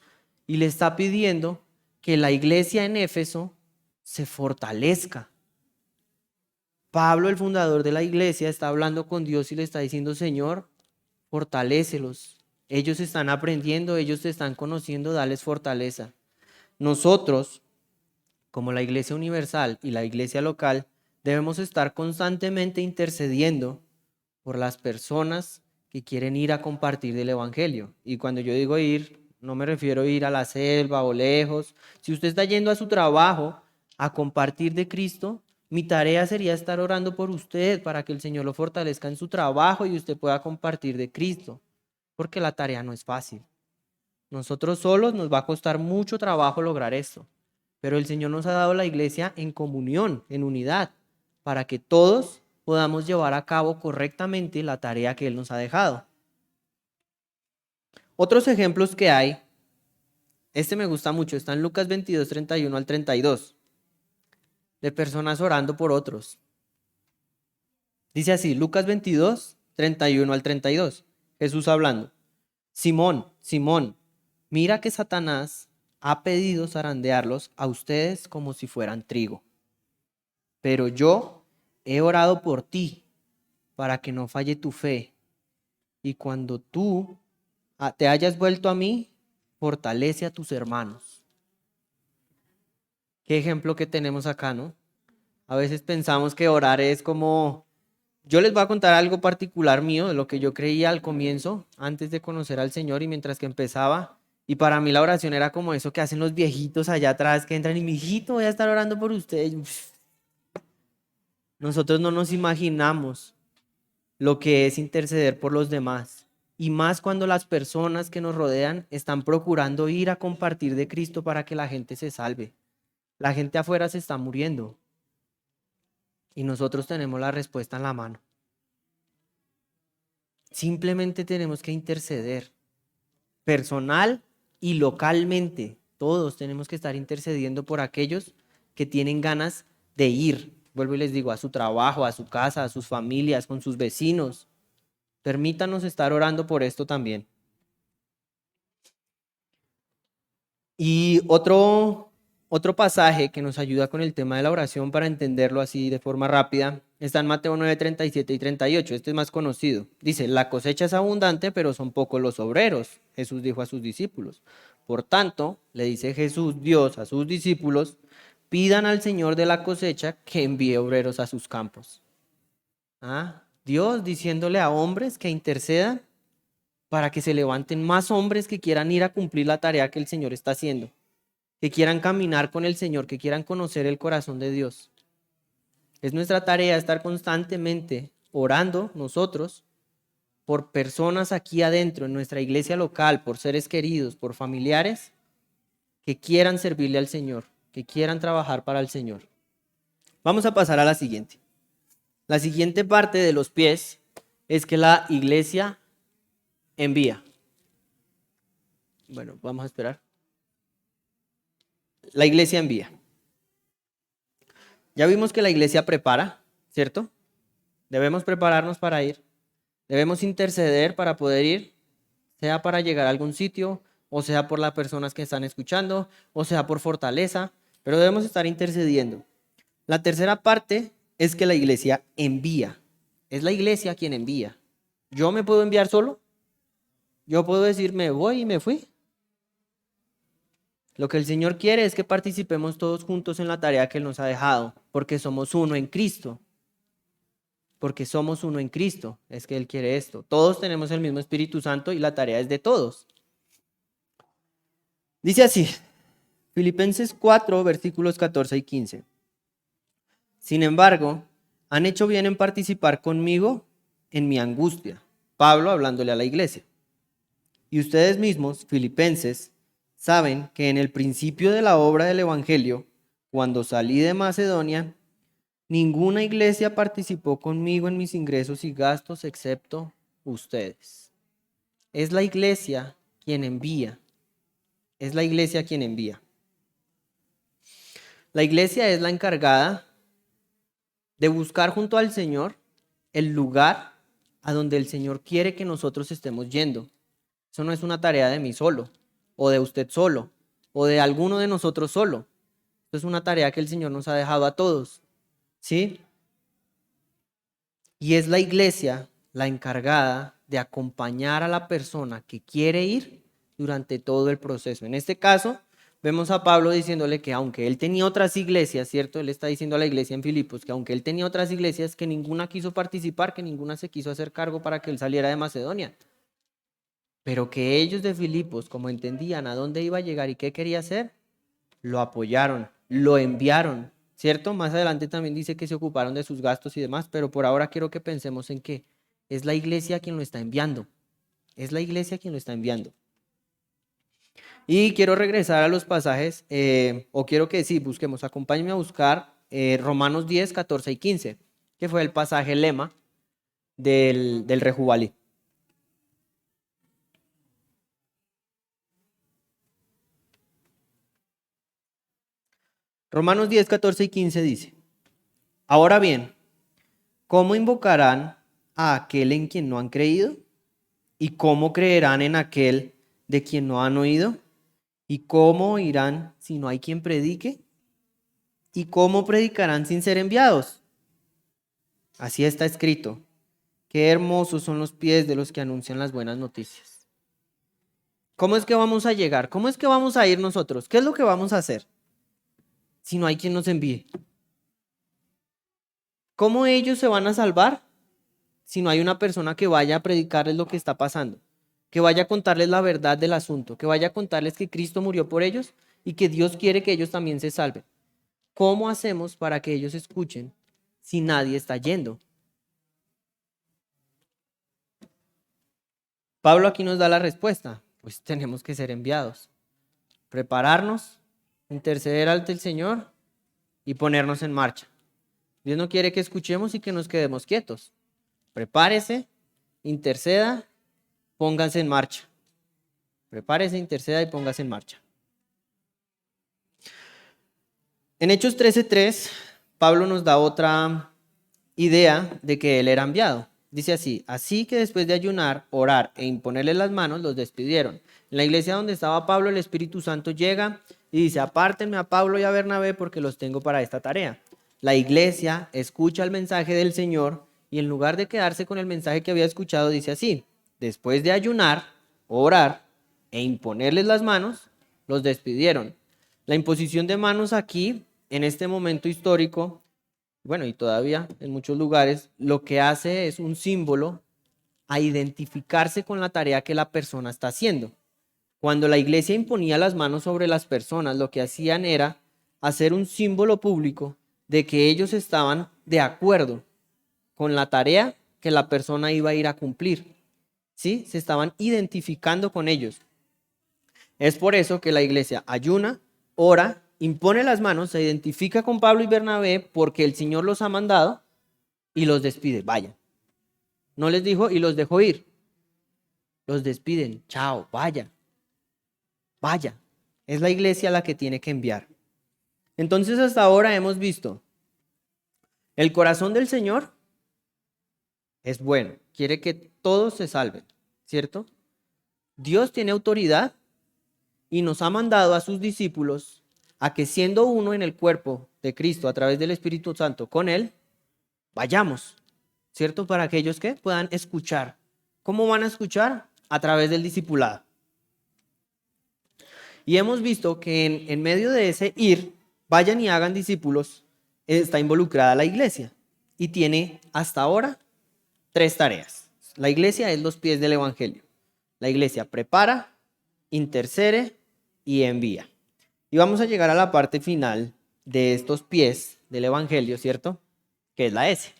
Y le está pidiendo que la iglesia en Éfeso se fortalezca. Pablo, el fundador de la iglesia, está hablando con Dios y le está diciendo, Señor, fortalécelos. Ellos están aprendiendo, ellos te están conociendo, dales fortaleza. Nosotros, como la iglesia universal y la iglesia local, debemos estar constantemente intercediendo por las personas que quieren ir a compartir del evangelio. Y cuando yo digo ir, no me refiero a ir a la selva o lejos. Si usted está yendo a su trabajo a compartir de Cristo, mi tarea sería estar orando por usted para que el Señor lo fortalezca en su trabajo y usted pueda compartir de Cristo, porque la tarea no es fácil. Nosotros solos nos va a costar mucho trabajo lograr esto, pero el Señor nos ha dado la iglesia en comunión, en unidad, para que todos podamos llevar a cabo correctamente la tarea que Él nos ha dejado. Otros ejemplos que hay, este me gusta mucho, está en Lucas 22, 31 al 32, de personas orando por otros. Dice así, Lucas 22, 31 al 32, Jesús hablando. Simón, Simón, mira que Satanás ha pedido zarandearlos a ustedes como si fueran trigo. Pero yo he orado por ti para que no falle tu fe. Y cuando tú te hayas vuelto a mí, fortalece a tus hermanos. Qué ejemplo que tenemos acá, ¿no? A veces pensamos que orar es como... Yo les voy a contar algo particular mío de lo que yo creía al comienzo, antes de conocer al Señor y mientras que empezaba. Y para mí la oración era como eso que hacen los viejitos allá atrás, que entran y mijito, voy a estar orando por ustedes. Nosotros no nos imaginamos lo que es interceder por los demás. Y más cuando las personas que nos rodean están procurando ir a compartir de Cristo para que la gente se salve. La gente afuera se está muriendo. Y nosotros tenemos la respuesta en la mano. Simplemente tenemos que interceder. Personal y localmente. Todos tenemos que estar intercediendo por aquellos que tienen ganas de ir. Vuelvo y les digo, a su trabajo, a su casa, a sus familias, con sus vecinos. Permítanos estar orando por esto también. Y otro Otro pasaje que nos ayuda con el tema de la oración para entenderlo así de forma rápida está en Mateo 9, 37 y 38. Este es más conocido. Dice, la cosecha es abundante, pero son pocos los obreros. Jesús dijo a sus discípulos. Por tanto, le dice Jesús, Dios, a sus discípulos, pidan al Señor de la cosecha que envíe obreros a sus campos. Dios diciéndole a hombres que intercedan para que se levanten más hombres que quieran ir a cumplir la tarea que el Señor está haciendo, que quieran caminar con el Señor, que quieran conocer el corazón de Dios. Es nuestra tarea estar constantemente orando nosotros por personas aquí adentro en nuestra iglesia local, por seres queridos, por familiares que quieran servirle al Señor, que quieran trabajar para el Señor. Vamos a pasar a la siguiente. La siguiente parte de los pies es que la iglesia envía. Bueno, vamos a esperar. La iglesia envía. Ya vimos que la iglesia prepara, ¿cierto? Debemos prepararnos para ir. Debemos interceder para poder ir, sea para llegar a algún sitio, o sea por las personas que están escuchando, o sea por fortaleza, pero debemos estar intercediendo. La tercera parte es que la iglesia envía. Es la iglesia quien envía. ¿Yo me puedo enviar solo? ¿Yo puedo decir me voy y me fui? Lo que el Señor quiere es que participemos todos juntos en la tarea que Él nos ha dejado, porque somos uno en Cristo. Porque somos uno en Cristo, es que Él quiere esto. Todos tenemos el mismo Espíritu Santo y la tarea es de todos. Dice así, Filipenses 4, versículos 14 y 15. Sin embargo, han hecho bien en participar conmigo en mi angustia. Pablo hablándole a la iglesia. Y ustedes mismos, filipenses, saben que en el principio de la obra del Evangelio, cuando salí de Macedonia, ninguna iglesia participó conmigo en mis ingresos y gastos excepto ustedes. Es la iglesia quien envía. Es la iglesia quien envía. La iglesia es la encargada de buscar junto al Señor el lugar a donde el Señor quiere que nosotros estemos yendo. Eso no es una tarea de mí solo, o de usted solo, o de alguno de nosotros solo. Esto es una tarea que el Señor nos ha dejado a todos, ¿sí? Y es la iglesia la encargada de acompañar a la persona que quiere ir durante todo el proceso. En este caso, vemos a Pablo diciéndole que aunque él tenía otras iglesias, ¿cierto? Él está diciendo a la iglesia en Filipos que aunque él tenía otras iglesias, que ninguna quiso participar, que ninguna se quiso hacer cargo para que él saliera de Macedonia. Pero que ellos de Filipos, como entendían a dónde iba a llegar y qué quería hacer, lo apoyaron, lo enviaron, ¿cierto? Más adelante también dice que se ocuparon de sus gastos y demás, pero por ahora quiero que pensemos en que es la iglesia quien lo está enviando. Es la iglesia quien lo está enviando. Y quiero regresar a los pasajes, o quiero que sí, busquemos, acompáñenme a buscar Romanos 10, 14 y 15, que fue el pasaje lema del Rejuvalí. Romanos 10, 14 y 15 dice, ahora bien, ¿cómo invocarán a aquel en quien no han creído? ¿Y cómo creerán en aquel de quien no han oído? ¿Y cómo oirán si no hay quien predique? ¿Y cómo predicarán sin ser enviados? Así está escrito, qué hermosos son los pies de los que anuncian las buenas noticias. ¿Cómo es que vamos a llegar? ¿Cómo es que vamos a ir nosotros? ¿Qué es lo que vamos a hacer si no hay quien nos envíe? ¿Cómo ellos se van a salvar si no hay una persona que vaya a predicarles lo que está pasando? Que vaya a contarles la verdad del asunto, que vaya a contarles que Cristo murió por ellos y que Dios quiere que ellos también se salven. ¿Cómo hacemos para que ellos escuchen si nadie está yendo? Pablo aquí nos da la respuesta, pues tenemos que ser enviados, prepararnos, interceder ante el Señor y ponernos en marcha. Dios no quiere que escuchemos y que nos quedemos quietos. Prepárese, interceda, pónganse en marcha. Prepárese, interceda y póngase en marcha. En Hechos 13:3, Pablo nos da otra idea de que él era enviado. Dice así, así que después de ayunar, orar e imponerle las manos, los despidieron. En la iglesia donde estaba Pablo, el Espíritu Santo llega y dice, apártenme a Pablo y a Bernabé porque los tengo para esta tarea. La iglesia escucha el mensaje del Señor y en lugar de quedarse con el mensaje que había escuchado, dice así, después de ayunar, orar e imponerles las manos, los despidieron. La imposición de manos aquí, en este momento histórico, bueno, y todavía en muchos lugares, lo que hace es un símbolo a identificarse con la tarea que la persona está haciendo. Cuando la iglesia imponía las manos sobre las personas, lo que hacían era hacer un símbolo público de que ellos estaban de acuerdo con la tarea que la persona iba a ir a cumplir. ¿Sí? Se estaban identificando con ellos. Es por eso que la iglesia ayuna, ora, impone las manos, se identifica con Pablo y Bernabé porque el Señor los ha mandado y los despide. Vayan. No les dijo y los dejó ir. Los despiden. Chao, vaya. Vaya. Es la iglesia la que tiene que enviar. Entonces hasta ahora hemos visto el corazón del Señor es bueno. Quiere que todos se salven, ¿cierto? Dios tiene autoridad y nos ha mandado a sus discípulos a que siendo uno en el cuerpo de Cristo a través del Espíritu Santo con Él, vayamos, ¿cierto? Para aquellos que puedan escuchar. ¿Cómo van a escuchar? A través del discipulado. Y hemos visto que en medio de ese ir, vayan y hagan discípulos, está involucrada la iglesia y tiene hasta ahora 3 tareas. La iglesia es los pies del evangelio. La iglesia prepara, intercede y envía. Y vamos a llegar a la parte final de estos pies del evangelio, ¿cierto? Que es la S.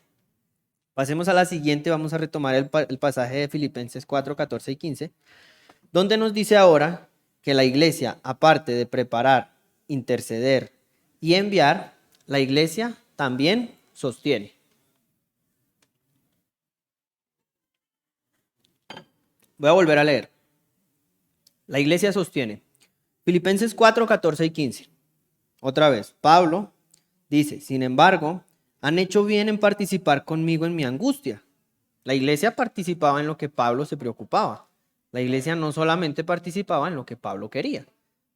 Pasemos a la siguiente, vamos a retomar el pasaje de Filipenses 4, 14 y 15, donde nos dice ahora que la iglesia, aparte de preparar, interceder y enviar, la iglesia también sostiene. Voy a volver a leer. La iglesia sostiene. Filipenses 4, 14 y 15. Otra vez, Pablo dice, sin embargo, han hecho bien en participar conmigo en mi angustia. La iglesia participaba en lo que Pablo se preocupaba. La iglesia no solamente participaba en lo que Pablo quería.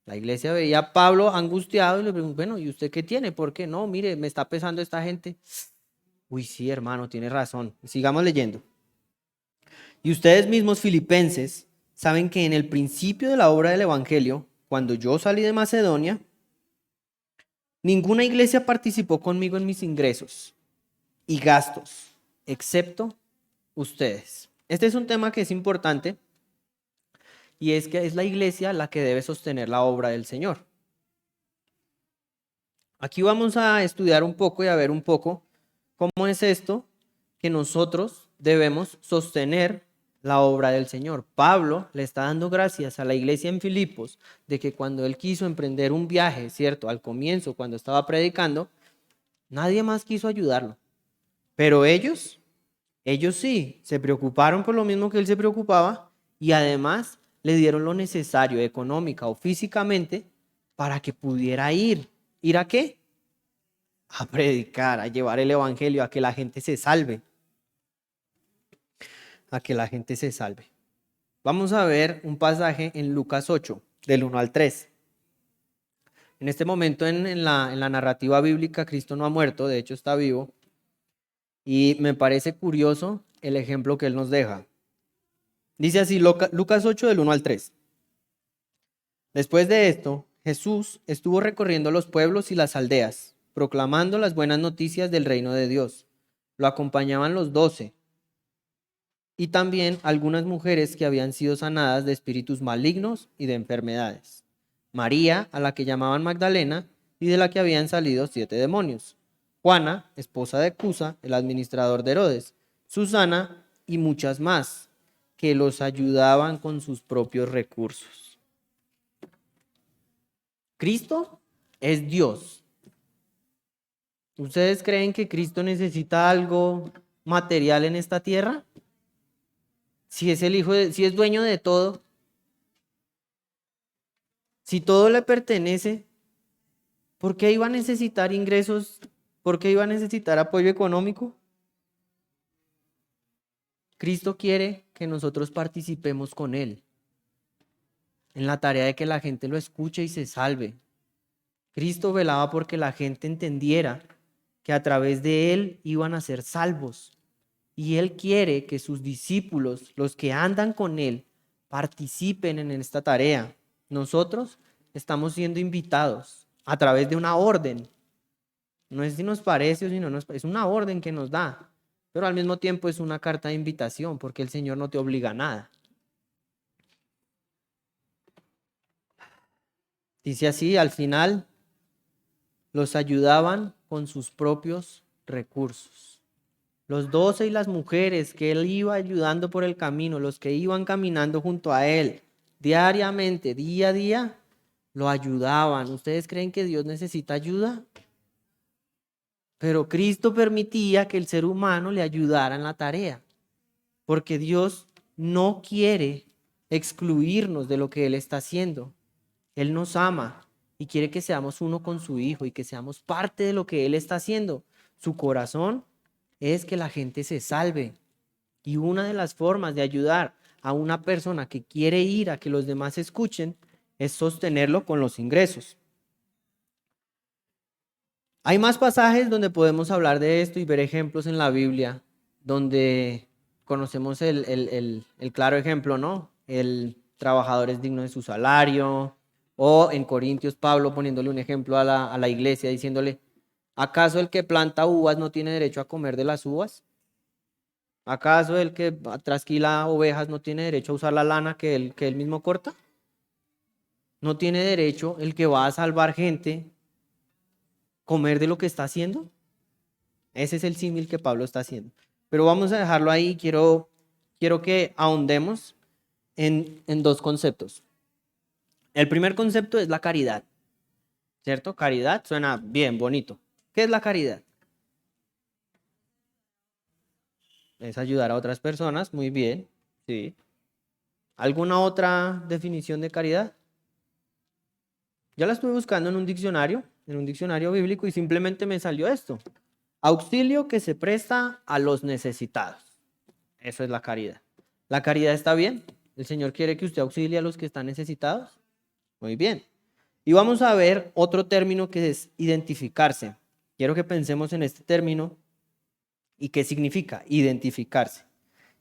La iglesia veía a Pablo angustiado y le preguntó, bueno, ¿y usted qué tiene? ¿Por qué no? Mire, me está pesando esta gente. Uy, sí, hermano, tiene razón. Sigamos leyendo. Y ustedes mismos, filipenses, saben que en el principio de la obra del Evangelio, cuando yo salí de Macedonia, ninguna iglesia participó conmigo en mis ingresos y gastos, excepto ustedes. Este es un tema que es importante y es que es la iglesia la que debe sostener la obra del Señor. Aquí vamos a estudiar un poco y a ver un poco cómo es esto que nosotros debemos sostener la obra del Señor. Pablo le está dando gracias a la iglesia en Filipos de que cuando él quiso emprender un viaje, ¿cierto? Al comienzo, cuando estaba predicando, nadie más quiso ayudarlo. Pero ellos sí, se preocuparon por lo mismo que él se preocupaba y además le dieron lo necesario económica o físicamente para que pudiera ir. ¿Ir a qué? A predicar, a llevar el evangelio, a que la gente se salve. A que la gente se salve. Vamos a ver un pasaje en Lucas 8, del 1 al 3. En este momento en la narrativa bíblica, Cristo no ha muerto, de hecho está vivo. Y me parece curioso el ejemplo que él nos deja. Dice así, Lucas 8, del 1 al 3. Después de esto, Jesús estuvo recorriendo los pueblos y las aldeas, proclamando las buenas noticias del reino de Dios. Lo acompañaban los 12 y también algunas mujeres que habían sido sanadas de espíritus malignos y de enfermedades. María, a la que llamaban Magdalena, y de la que habían salido 7 demonios. Juana, esposa de Cusa, el administrador de Herodes. Susana y muchas más, que los ayudaban con sus propios recursos. Cristo es Dios. ¿Ustedes creen que Cristo necesita algo material en esta tierra? Si es el hijo si es dueño de todo, si todo le pertenece, ¿por qué iba a necesitar ingresos? ¿Por qué iba a necesitar apoyo económico? Cristo quiere que nosotros participemos con Él. en la tarea de que la gente lo escuche y se salve. Cristo velaba porque la gente entendiera que a través de Él iban a ser salvos. Y Él quiere que sus discípulos, los que andan con Él, participen en esta tarea. Nosotros estamos siendo invitados a través de una orden. No es si nos parece o si no nos parece, es una orden que nos da. Pero al mismo tiempo es una carta de invitación porque el Señor no te obliga a nada. Dice así, al final los ayudaban con sus propios recursos. Los 12 y las mujeres que él iba ayudando por el camino, los que iban caminando junto a él diariamente, día a día, lo ayudaban. ¿Ustedes creen que Dios necesita ayuda? Pero Cristo permitía que el ser humano le ayudara en la tarea, porque Dios no quiere excluirnos de lo que Él está haciendo. Él nos ama y quiere que seamos uno con su Hijo y que seamos parte de lo que Él está haciendo. Su corazón es que la gente se salve. Y una de las formas de ayudar a una persona que quiere ir a que los demás escuchen es sostenerlo con los ingresos. Hay más pasajes donde podemos hablar de esto y ver ejemplos en la Biblia, donde conocemos el claro ejemplo, ¿no? El trabajador es digno de su salario, o en Corintios Pablo poniéndole un ejemplo a la iglesia, diciéndole, ¿acaso el que planta uvas no tiene derecho a comer de las uvas? ¿Acaso el que trasquila ovejas no tiene derecho a usar la lana que él mismo corta? ¿No tiene derecho el que va a salvar gente comer de lo que está haciendo? Ese es el símil que Pablo está haciendo. Pero vamos a dejarlo ahí. Quiero que ahondemos en dos conceptos. El primer concepto es la caridad, ¿cierto? Caridad suena bien, bonito. ¿Qué es la caridad? Es ayudar a otras personas, muy bien, sí. ¿Alguna otra definición de caridad? Ya la estuve buscando en un diccionario bíblico y simplemente me salió esto. Auxilio que se presta a los necesitados. Eso es la caridad. ¿La caridad está bien? ¿El Señor quiere que usted auxilie a los que están necesitados? Muy bien. Y vamos a ver otro término que es identificarse. Quiero que pensemos en este término y qué significa identificarse.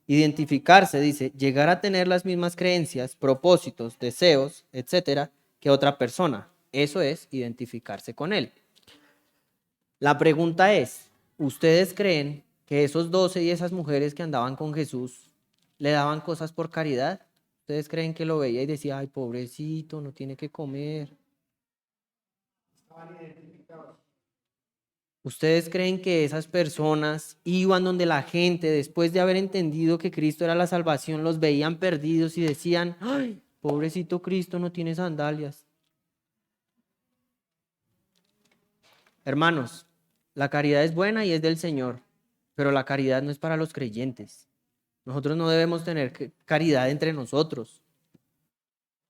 Identificarse dice llegar a tener las mismas creencias, propósitos, deseos, etcétera, que otra persona. Eso es identificarse con él. La pregunta es, ¿ustedes creen que esos 12 y esas mujeres que andaban con Jesús le daban cosas por caridad? ¿Ustedes creen que lo veía y decía, ay, pobrecito, no tiene que comer? ¿Ustedes creen que esas personas iban donde la gente, después de haber entendido que Cristo era la salvación, los veían perdidos y decían, ay, pobrecito Cristo, no tiene sandalias? Hermanos, la caridad es buena y es del Señor, pero la caridad no es para los creyentes. Nosotros no debemos tener caridad entre nosotros.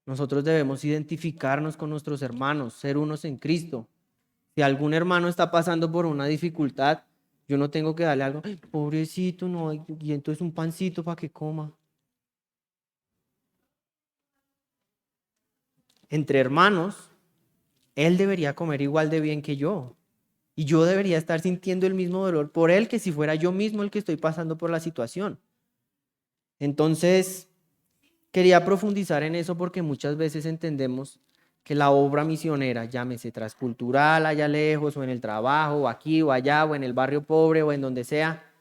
Nosotros debemos identificarnos con nuestros hermanos, ser unos en Cristo. Si algún hermano está pasando por una dificultad, yo no tengo que darle algo, "Ay, pobrecito, no, y entonces un pancito para que coma". Entre hermanos, él debería comer igual de bien que yo. Y yo debería estar sintiendo el mismo dolor por él que si fuera yo mismo el que estoy pasando por la situación. Entonces, quería profundizar en eso porque muchas veces entendemos que la obra misionera, llámese transcultural allá lejos, o en el trabajo, o aquí o allá, o en el barrio pobre, o en donde sea,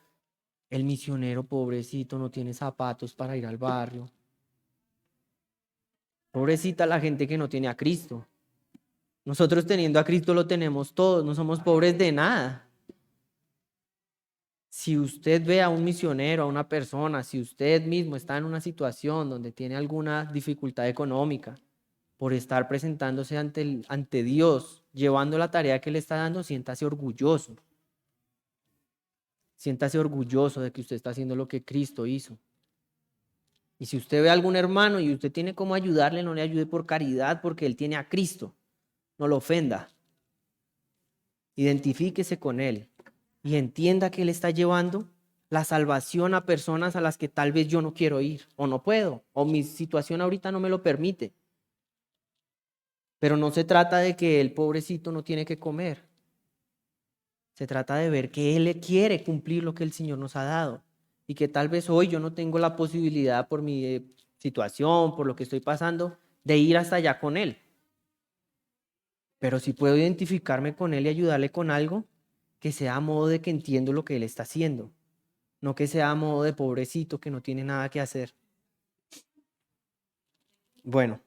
el misionero pobrecito no tiene zapatos para ir al barrio. Pobrecita la gente que no tiene a Cristo. Nosotros teniendo a Cristo lo tenemos todos, no somos pobres de nada. Si usted ve a un misionero, a una persona, si usted mismo está en una situación donde tiene alguna dificultad económica, por estar presentándose ante Dios, llevando la tarea que le está dando, siéntase orgulloso. Siéntase orgulloso de que usted está haciendo lo que Cristo hizo. Y si usted ve a algún hermano y usted tiene cómo ayudarle, no le ayude por caridad, porque él tiene a Cristo. No lo ofenda. Identifíquese con él y entienda que él está llevando la salvación a personas a las que tal vez yo no quiero ir, o no puedo, o mi situación ahorita no me lo permite. Pero no se trata de que el pobrecito no tiene que comer. Se trata de ver que Él quiere cumplir lo que el Señor nos ha dado y que tal vez hoy yo no tengo la posibilidad por mi situación, por lo que estoy pasando, de ir hasta allá con Él. Pero si puedo identificarme con Él y ayudarle con algo, que sea a modo de que entiendo lo que Él está haciendo, no que sea a modo de pobrecito que no tiene nada que hacer. Bueno,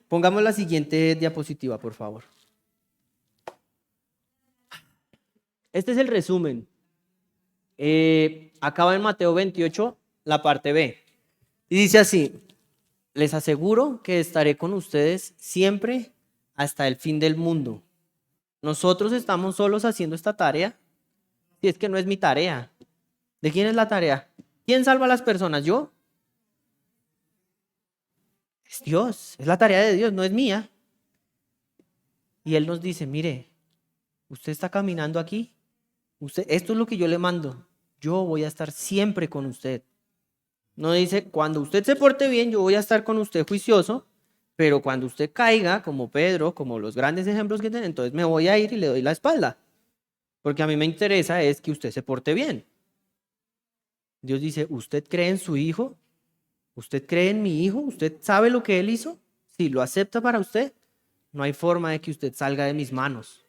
pongamos la siguiente diapositiva, por favor. Este es el resumen. Acaba en Mateo 28, la parte B. Y dice así: les aseguro que estaré con ustedes siempre hasta el fin del mundo. Nosotros estamos solos haciendo esta tarea. Si es que no es mi tarea. ¿De quién es la tarea? ¿Quién salva a las personas? ¿Yo? Es Dios, es la tarea de Dios, no es mía. Y Él nos dice, mire, usted está caminando aquí, esto es lo que yo le mando, yo voy a estar siempre con usted. No dice, cuando usted se porte bien, yo voy a estar con usted juicioso, pero cuando usted caiga, como Pedro, como los grandes ejemplos que tienen, entonces me voy a ir y le doy la espalda. Porque a mí me interesa es que usted se porte bien. Dios dice, ¿usted cree en su hijo? ¿Usted cree en mi hijo? ¿Usted sabe lo que él hizo? Si lo acepta para usted, no hay forma de que usted salga de mis manos.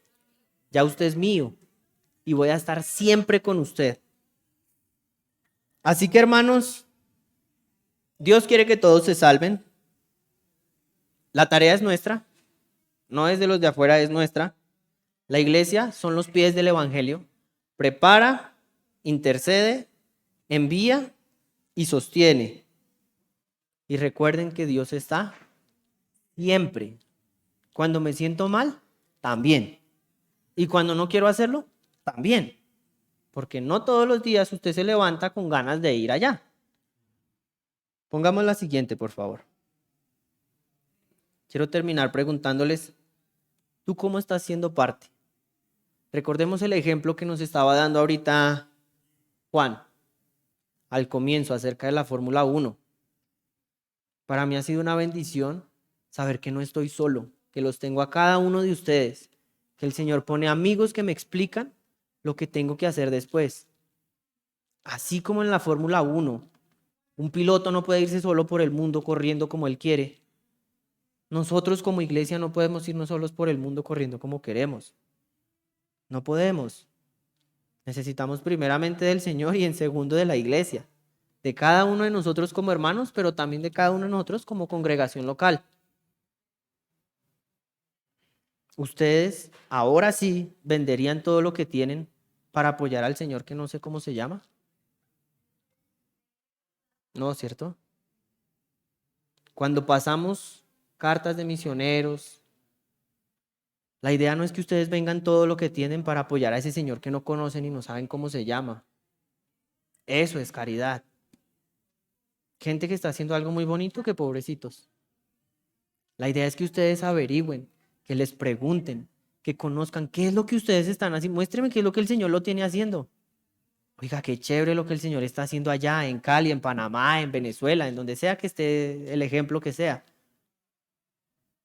Ya usted es mío y voy a estar siempre con usted. Así que, hermanos, Dios quiere que todos se salven. La tarea es nuestra, no es de los de afuera, es nuestra. La iglesia son los pies del evangelio. Prepara, intercede, envía y sostiene. Y recuerden que Dios está siempre. Cuando me siento mal, también. Y cuando no quiero hacerlo, también. Porque no todos los días usted se levanta con ganas de ir allá. Pongamos la siguiente, por favor. Quiero terminar preguntándoles, ¿tú cómo estás siendo parte? Recordemos el ejemplo que nos estaba dando ahorita Juan, al comienzo, acerca de la Fórmula 1. Para mí ha sido una bendición saber que no estoy solo, que los tengo a cada uno de ustedes, que el Señor pone amigos que me explican lo que tengo que hacer después. Así como en la Fórmula 1, un piloto no puede irse solo por el mundo corriendo como él quiere. Nosotros como iglesia no podemos irnos solos por el mundo corriendo como queremos. No podemos. Necesitamos primeramente del Señor y en segundo de la iglesia, de cada uno de nosotros como hermanos, pero también de cada uno de nosotros como congregación local. Ustedes ahora sí venderían todo lo que tienen para apoyar al Señor, que no sé cómo se llama. No, ¿cierto? Cuando pasamos cartas de misioneros, la idea no es que ustedes vengan todo lo que tienen para apoyar a ese Señor que no conocen y no saben cómo se llama. Eso es caridad. Gente que está haciendo algo muy bonito, que pobrecitos. La idea es que ustedes averigüen, que les pregunten, que conozcan qué es lo que ustedes están haciendo. Muéstrenme qué es lo que el Señor lo tiene haciendo. Oiga, qué chévere lo que el Señor está haciendo allá, en Cali, en Panamá, en Venezuela, en donde sea que esté el ejemplo que sea.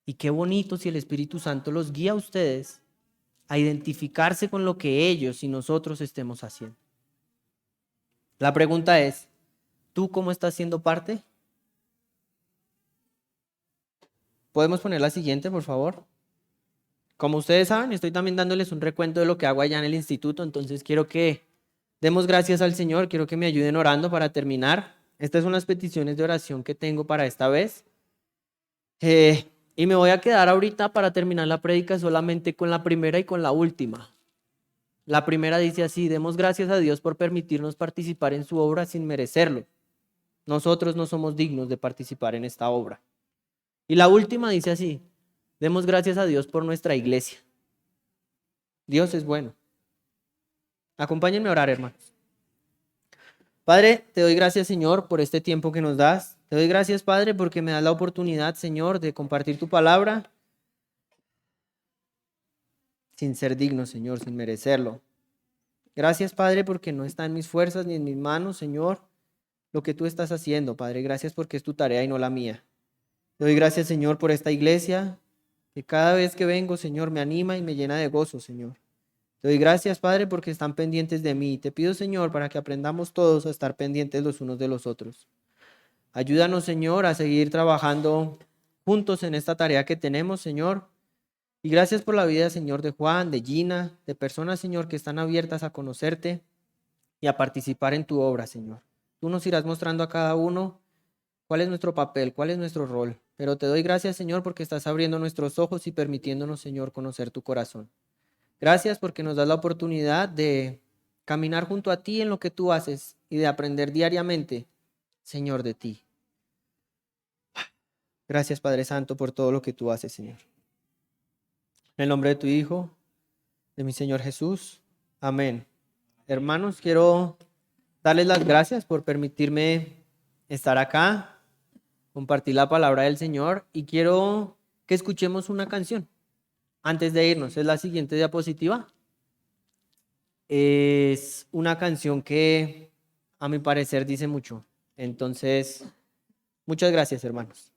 Y qué bonito si el Espíritu Santo los guía a ustedes a identificarse con lo que ellos y nosotros estemos haciendo. La pregunta es, ¿tú cómo estás siendo parte? ¿Podemos poner la siguiente, por favor? Como ustedes saben, estoy también dándoles un recuento de lo que hago allá en el instituto, entonces quiero que demos gracias al Señor, quiero que me ayuden orando para terminar. Estas son las peticiones de oración que tengo para esta vez. Y me voy a quedar ahorita para terminar la prédica solamente con la primera y con la última. La primera dice así: demos gracias a Dios por permitirnos participar en su obra sin merecerlo. Nosotros no somos dignos de participar en esta obra. Y la última dice así: demos gracias a Dios por nuestra iglesia. Dios es bueno. Acompáñenme a orar, hermanos. Padre, te doy gracias, Señor, por este tiempo que nos das. Te doy gracias, Padre, porque me das la oportunidad, Señor, de compartir tu palabra sin ser digno, Señor, sin merecerlo. Gracias, Padre, porque no está en mis fuerzas ni en mis manos, Señor, lo que tú estás haciendo, Padre. Gracias porque es tu tarea y no la mía. Te doy gracias, Señor, por esta iglesia. que cada vez que vengo, Señor, me anima y me llena de gozo, Señor. Te doy gracias, Padre, porque están pendientes de mí. Te pido, Señor, para que aprendamos todos a estar pendientes los unos de los otros. Ayúdanos, Señor, a seguir trabajando juntos en esta tarea que tenemos, Señor. Y gracias por la vida, Señor, de Juan, de Gina, de personas, Señor, que están abiertas a conocerte y a participar en tu obra, Señor. Tú nos irás mostrando a cada uno cuál es nuestro papel, cuál es nuestro rol. Pero te doy gracias, Señor, porque estás abriendo nuestros ojos y permitiéndonos, Señor, conocer tu corazón. Gracias porque nos das la oportunidad de caminar junto a ti en lo que tú haces y de aprender diariamente, Señor, de ti. Gracias, Padre Santo, por todo lo que tú haces, Señor. En el nombre de tu Hijo, de mi Señor Jesús. Amén. Hermanos, quiero darles las gracias por permitirme estar acá, compartir la palabra del Señor, y quiero que escuchemos una canción antes de irnos. Es la siguiente diapositiva. Es una canción que a mi parecer dice mucho. Entonces, muchas gracias, hermanos.